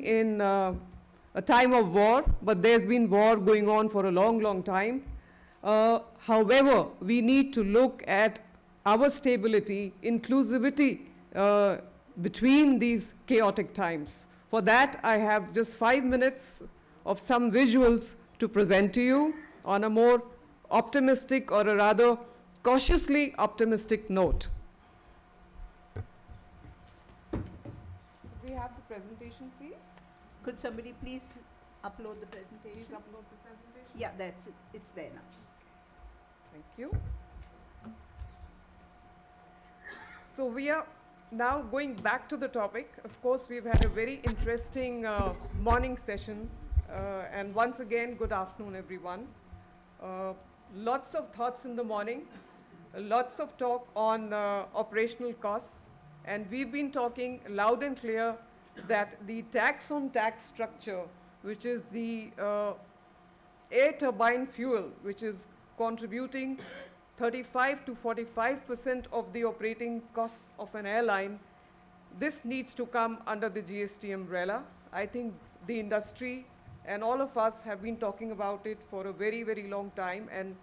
living in a time of war, but there's been war going on for a long, long time. However, we need to look at our stability, inclusivity between these chaotic times. For that, I have just 5 minutes of some visuals to present to you on a more optimistic, or a rather cautiously optimistic note. We have the presentation, please. Could somebody please upload the presentation? Please upload the presentation. Yeah, that's it. It's there now. Thank you. So we are now going back to the topic. Of course, we've had a very interesting morning session. And once again, good afternoon, everyone. Lots of thoughts in the morning. Lots of talk on operational costs. And we've been talking loud and clear that the tax on tax structure, which is the air turbine fuel, which is contributing 35 to 45% of the operating costs of an airline, this needs to come under the GST umbrella. I think the industry and all of us have been talking about it for a very, very long time, and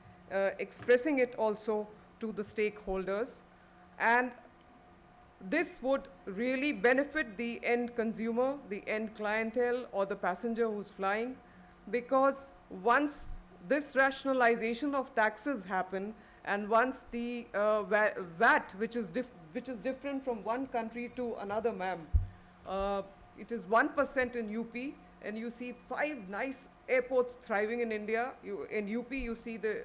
expressing it also to the stakeholders. And this would really benefit the end consumer, the end clientele, or the passenger who's flying, because once this rationalization of taxes happen, and once the VAT, which is different from one country to another, ma'am, it is 1% in UP, and you see 5 nice airports thriving in India. In UP, you see the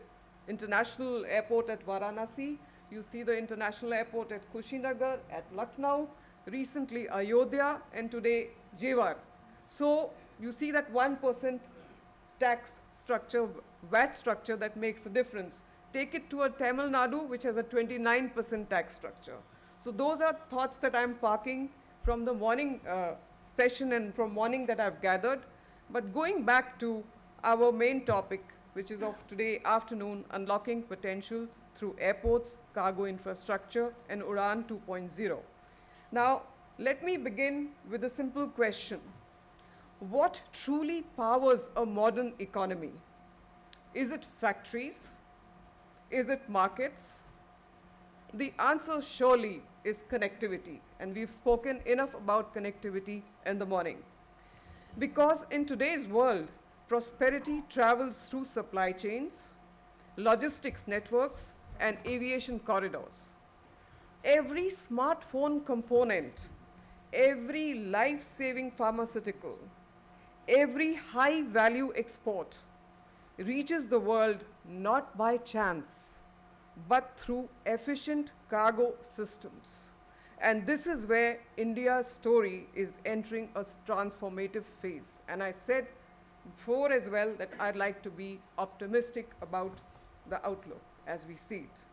international airport at Varanasi, you see the international airport at Kushinagar, at Lucknow, recently Ayodhya, and today Jewar. So you see that 1% tax structure, VAT structure, that makes a difference. Take it to a Tamil Nadu, which has a 29% tax structure. So those are thoughts that I'm parking from the morning session and from morning that I've gathered. But going back to our main topic, which is of today afternoon, unlocking potential through airports, cargo infrastructure, and Udan 2.0. Now, let me begin with a simple question. What truly powers a modern economy? Is it factories? Is it markets? The answer surely is connectivity, and we've spoken enough about connectivity in the morning. Because in today's world, prosperity travels through supply chains, logistics networks, and aviation corridors. Every smartphone component, every life-saving pharmaceutical, every high-value export reaches the world not by chance, but through efficient cargo systems. And this is where India's story is entering a transformative phase. And I said before as well that I'd like to be optimistic about the outlook as we see it.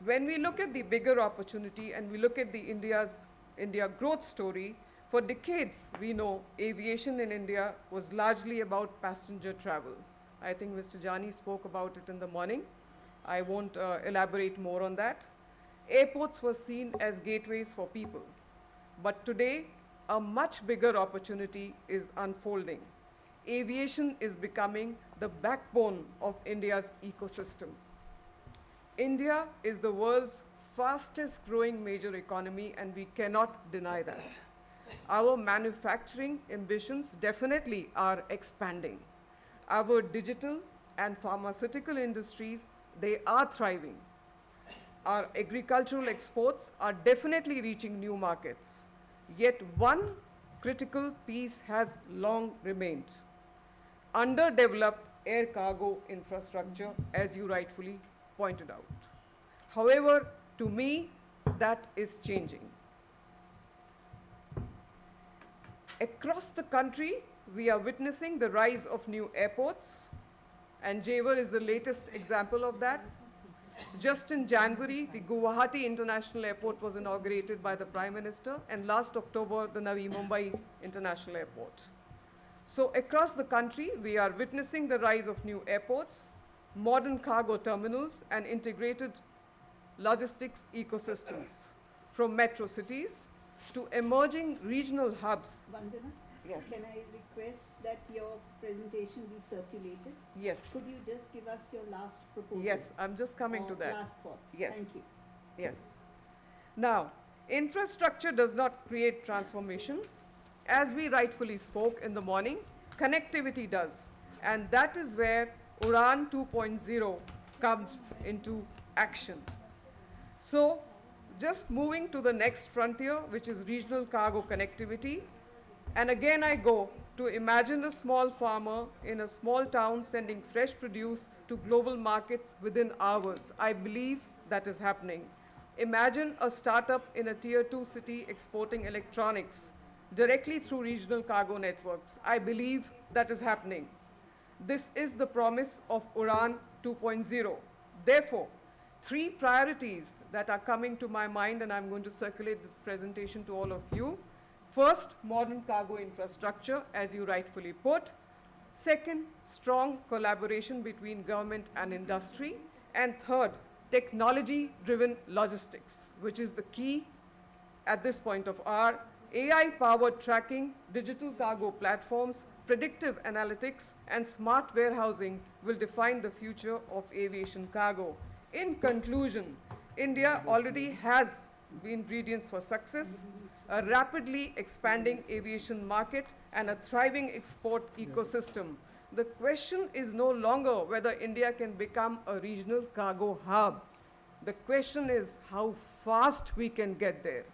When we look at the bigger opportunity and we look at the India growth story, for decades we know aviation in India was largely about passenger travel. I think Mr. Jani spoke about it in the morning. I won't elaborate more on that. Airports were seen as gateways for people. But today, a much bigger opportunity is unfolding. Aviation is becoming the backbone of India's ecosystem. India is the world's fastest growing major economy, and we cannot deny that. Our manufacturing ambitions definitely are expanding. Our digital and pharmaceutical industries, they are thriving. Our agricultural exports are definitely reaching new markets. Yet one critical piece has long remained: underdeveloped air cargo infrastructure, as you rightfully pointed out. However, to me, that is changing. Across the country, we are witnessing the rise of new airports, and Jewar is the latest example of that. Just in January, the Guwahati International Airport was inaugurated by the Prime Minister, and last October, the Navi Mumbai International Airport. So across the country, we are witnessing the rise of new airports, modern cargo terminals, and integrated logistics ecosystems. From metro cities to emerging regional hubs. Vandana, Yes, can I request that your presentation be circulated? yes, Could you just give us your last proposal? yes, I'm just coming to or that. Last thoughts. Yes. Thank you. Yes. Now, infrastructure does not create transformation. As we rightfully spoke in the morning, connectivity does. And that is where Uran 2.0 comes into action. So, just moving to the next frontier, which is regional cargo connectivity. And again, I go to imagine a small farmer in a small town sending fresh produce to global markets within hours. I believe that is happening. Imagine a startup in a tier 2 city exporting electronics directly through regional cargo networks. I believe that is happening. This is the promise of Uran 2.0. Therefore, three priorities that are coming to my mind, and I'm going to circulate this presentation to all of you. First, modern cargo infrastructure, as you rightfully put. Second, strong collaboration between government and industry. And third, technology-driven logistics, which is the key at this point of our AI-powered tracking, digital cargo platforms, predictive analytics, and smart warehousing will define the future of aviation cargo. In conclusion, India already has the ingredients for success: a rapidly expanding aviation market and a thriving export ecosystem. The question is no longer whether India can become a regional cargo hub. The question is how fast we can get there.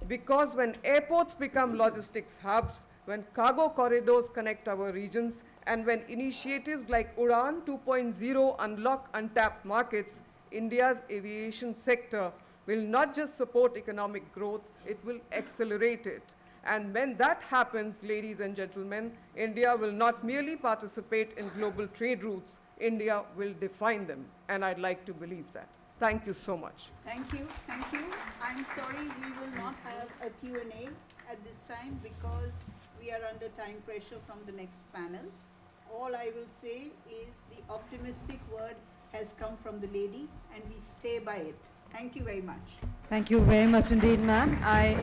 Because when airports become logistics hubs, when cargo corridors connect our regions, and when initiatives like Uran 2.0 unlock untapped markets, India's aviation sector will not just support economic growth, it will accelerate it. And when that happens, ladies and gentlemen, India will not merely participate in global trade routes, India will define them. And I'd like to believe that. Thank you so much. Thank you, thank you. I'm sorry we will not have a Q&A at this time because we are under time pressure from the next panel. All I will say is the optimistic word has come from the lady and we stay by it. Thank you very much. Thank you very much indeed, ma'am.